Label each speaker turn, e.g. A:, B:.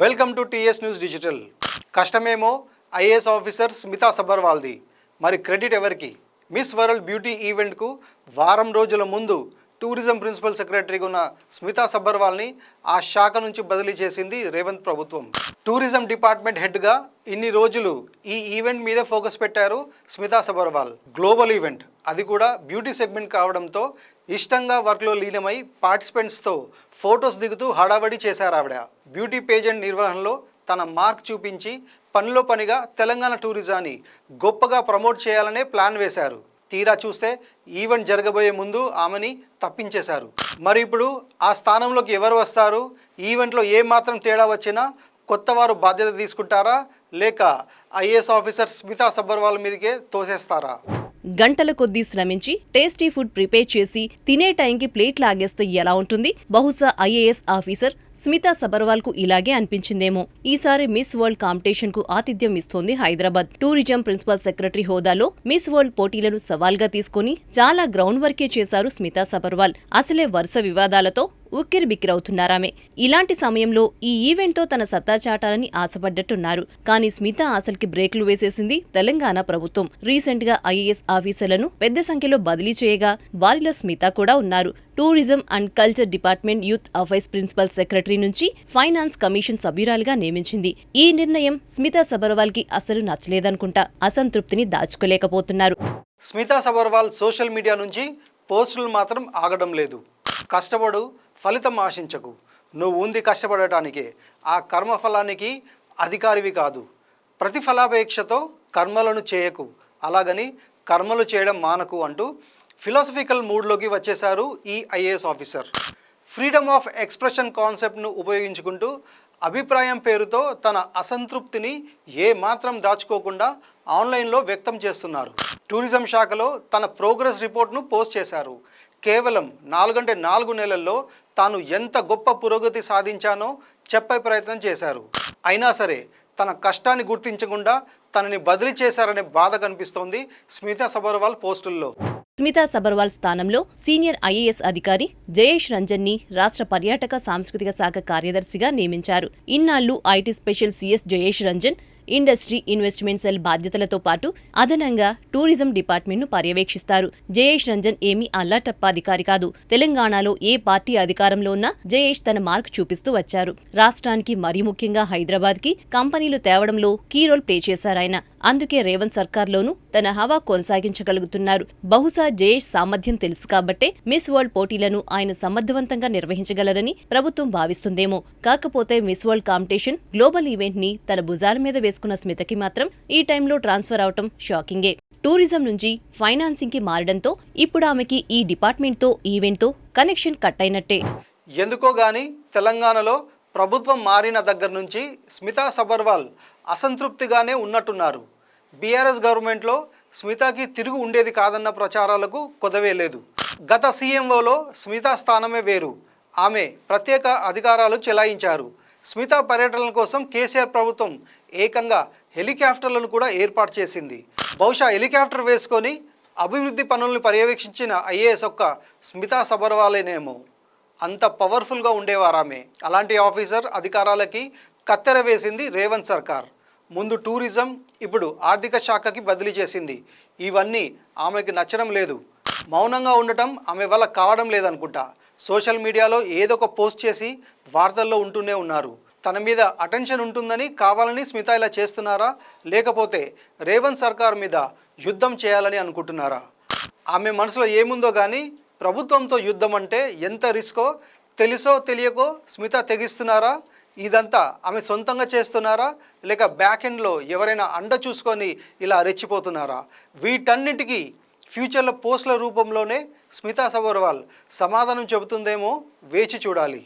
A: Welcome to TS news digital. కష్టమేమో IAS officer Smita సబర్వాల్ది, మరి క్రెడిట్ ఎవరికి? మిస్ వరల్డ్ బ్యూటీ ఈవెంట్కు వారం రోజుల ముందు టూరిజం ప్రిన్సిపల్ సెక్రటరీగా ఉన్న స్మితా సబర్వాల్ని ఆ శాఖ నుంచి బదిలీ చేసింది రేవంత్ ప్రభుత్వం. టూరిజం డిపార్ట్మెంట్ హెడ్గా ఇన్ని రోజులు ఈ ఈవెంట్ మీదే ఫోకస్ పెట్టారు స్మితా సబర్వాల్. గ్లోబల్ ఈవెంట్, అది కూడా బ్యూటీ సెగ్మెంట్ కావడంతో ఇష్టంగా వర్క్లో లీనమై పార్టిసిపెంట్స్తో ఫొటోస్ దిగుతూ హడావడి చేశారు ఆవిడ. బ్యూటీ పేజెంట్ నిర్వహణలో తన మార్క్ చూపించి పనిలో పనిగా తెలంగాణ టూరిజాన్ని గొప్పగా ప్రమోట్ చేయాలనే ప్లాన్ వేశారు. తీరా చూస్తే ఈవెంట్ జరగబోయే ముందు ఆమెని తప్పించేశారు. మరి ఇప్పుడు ఆ స్థానంలోకి ఎవరు వస్తారు? ఈవెంట్లో ఏమాత్రం తేడా వచ్చినా కొత్త వారు బాధ్యత తీసుకుంటారా, లేక ఐఏఎస్ ఆఫీసర్ స్మితా సబర్వాల్ మీదకే తోసేస్తారా?
B: గంటల కొద్దీ శ్రమించి టేస్టీ ఫుడ్ ప్రిపేర్ చేసి తినే టైంకి ప్లేట్ లాగేస్తే ఎలా ఉంటుంది? బహుశా ఐఏఎస్ ఆఫీసర్ స్మితా సబర్వాల్ కు ఇలాగే అనిపించిందేమో. ఈసారి మిస్ వరల్డ్ కాంపిటీషన్ కు ఆతిథ్యం ఇస్తోంది హైదరాబాద్. టూరిజం ప్రిన్సిపల్ సెక్రటరీ హోదాలో మిస్ వరల్డ్ పోటీలను సవాల్గా తీసుకుని చాలా గ్రౌండ్ వర్కే చేశారు స్మితా సబర్వాల్. అసలే వరుస వివాదాలతో ఉక్కిరిబిక్కిరవుతున్నారామె. ఇలాంటి సమయంలో ఈ ఈవెంట్తో తన సత్తా చాటాలని ఆశపడ్డట్టున్నారు. కానీ స్మిత ఆశలకి బ్రేకులు వేసేసింది తెలంగాణ ప్రభుత్వం. రీసెంట్ గా ఐఏఎస్ ఆఫీసర్లను పెద్ద సంఖ్యలో బదిలీ చేయగా వారిలో స్మిత కూడా ఉన్నారు. Tourism and culture department youth affairs principal secretary నుంచి ఫైనాన్స్ కమిషన్ సభ్యురాలిగా నియమించింది. ఈ నిర్ణయం స్మితా సబర్వాల్ కి అసలు నచ్చలేదనుకుంటా. అసంతృప్తిని దాచుకోలేకపోతున్నారు.
A: స్మితా సబర్వాల్ సోషల్ మీడియా నుంచి పోస్టులు మాత్రం ఆగడం లేదు. కష్టపడు, ఫలితం ఆశించకు, నువ్వు ఉంది కష్టపడటానికే, ఆ కర్మఫలానికి అధికారివి కాదు. ప్రతిఫలాపేక్షతో కర్మలను చేయకు, అలాగని కర్మలు చేయడం మానకు అంటూ ఫిలాసఫికల్ మూడ్లోకి వచ్చేశారు ఈ IAS officer. Freedom of expression కాన్సెప్ట్ను ఉపయోగించుకుంటూ అభిప్రాయం పేరుతో తన అసంతృప్తిని మాత్రం దాచుకోకుండా ఆన్లైన్లో వ్యక్తం చేస్తున్నారు. టూరిజం శాఖలో తన ప్రోగ్రెస్ రిపోర్ట్ను పోస్ట్ చేశారు. కేవలం 4 నెలల్లో తాను ఎంత గొప్ప పురోగతి సాధించానో చెప్పే ప్రయత్నం చేశారు. అయినా సరే తన కష్టాన్ని గుర్తించకుండా తనని బదిలీ చేశారనే బాధ కనిపిస్తోంది స్మితా సబర్వాల్ పోస్టుల్లో.
B: స్మితా సబర్వాల్ స్థానంలో సీనియర్ ఐఏఎస్ అధికారి జయేష్ రంజన్ ని రాష్ట్ర పర్యాటక సాంస్కృతిక శాఖ కార్యదర్శిగా నియమించారు. ఇన్నాళ్లు IT special CS Jayesh Ranjan industry investment cell బాధ్యతలతో పాటు అదనంగా టూరిజం డిపార్ట్మెంట్ను పర్యవేక్షిస్తారు. జయేష్ రంజన్ ఏమీ అల్లాటప్ప అధికారి కాదు. తెలంగాణలో ఏ పార్టీ అధికారంలో ఉన్నా జయేష్ తన మార్క్ చూపిస్తూ వచ్చారు. రాష్ట్రానికి మరీ ముఖ్యంగా హైదరాబాద్కి కంపెనీలు తేవడంలో కీ రోల్ ప్లే చేశారాయన. అందుకే రేవంత్ సర్కార్లోనూ తన హవా కొనసాగించగలుగుతున్నారు. బహుశా జయేష్ సామర్థ్యం తెలుసు కాబట్టే మిస్ వరల్డ్ పోటీలను ఆయన సమర్థవంతంగా నిర్వహించగలరని ప్రభుత్వం భావిస్తుందేమో. కాకపోతే miss world competition global event ని తన భుజాల మీద వేసుకున్న స్మితకి మాత్రం ఈ టైంలో ట్రాన్స్ఫర్ అవటం షాకింగే. టూరిజం నుంచి ఫైనాన్సింగ్ కి మారడంతో ఇప్పుడు ఆమెకి ఈ డిపార్ట్మెంట్తో ఈవెంట్తో కనెక్షన్ కట్ అయినట్టే.
A: ఎందుకో గాని తెలంగాణలో ప్రభుత్వం మారిన దగ్గర నుంచి స్మితా సబర్వాల్ అసంతృప్తిగానే ఉన్నట్టున్నారు. బీఆర్ఎస్ గవర్నమెంట్లో స్మితాకి తిరుగు ఉండేది కాదన్న ప్రచారాలకు కొదవే లేదు. గత సీఎంఓలో స్మితా స్థానమే వేరు. ఆమె ప్రత్యేక అధికారాలు చెలాయించారు. స్మితా పర్యటనల కోసం కేసీఆర్ ప్రభుత్వం ఏకంగా హెలికాప్టర్లను కూడా ఏర్పాటు చేసింది. బహుశా హెలికాప్టర్ వేసుకొని అభివృద్ధి పనులను పర్యవేక్షించిన ఐఏఎస్ ఒక్క స్మితా సబర్వాలేనేమో. అంత పవర్ఫుల్గా ఉండేవారామె. అలాంటి ఆఫీసర్ అధికారాలకి కత్తెర వేసింది రేవంత్ సర్కార్. ముందు టూరిజం, ఇప్పుడు ఆర్థిక శాఖకి బదిలీ చేసింది. ఇవన్నీ ఆమెకి నచ్చడం లేదు. మౌనంగా ఉండటం ఆమె వల్ల కావడం లేదనుకుంటా. సోషల్ మీడియాలో ఏదో ఒక పోస్ట్ చేసి వార్తల్లో ఉంటూనే ఉన్నారు. తన మీద అటెన్షన్ ఉంటుందని కావాలని స్మితా ఇలా చేస్తున్నారా, లేకపోతే రేవంత్ సర్కార్ మీద యుద్ధం చేయాలని అనుకుంటున్నారా? ఆమె మనసులో ఏముందో కానీ ప్రభుత్వంతో యుద్ధం అంటే ఎంత రిస్కో తెలుసో తెలియకో స్మితా తెగిస్తున్నారా? ఇదంతా ఆమె సొంతంగా చేస్తున్నారా, లేక బ్యాక్ ఎండ్లో ఎవరైనా అండ చూసుకొని ఇలా రెచ్చిపోతున్నారా? వీటన్నిటికీ ఫ్యూచర్లో పోస్టుల రూపంలోనే స్మితా సబర్వాల్ సమాధానం చెబుతుందేమో, వేచి చూడాలి.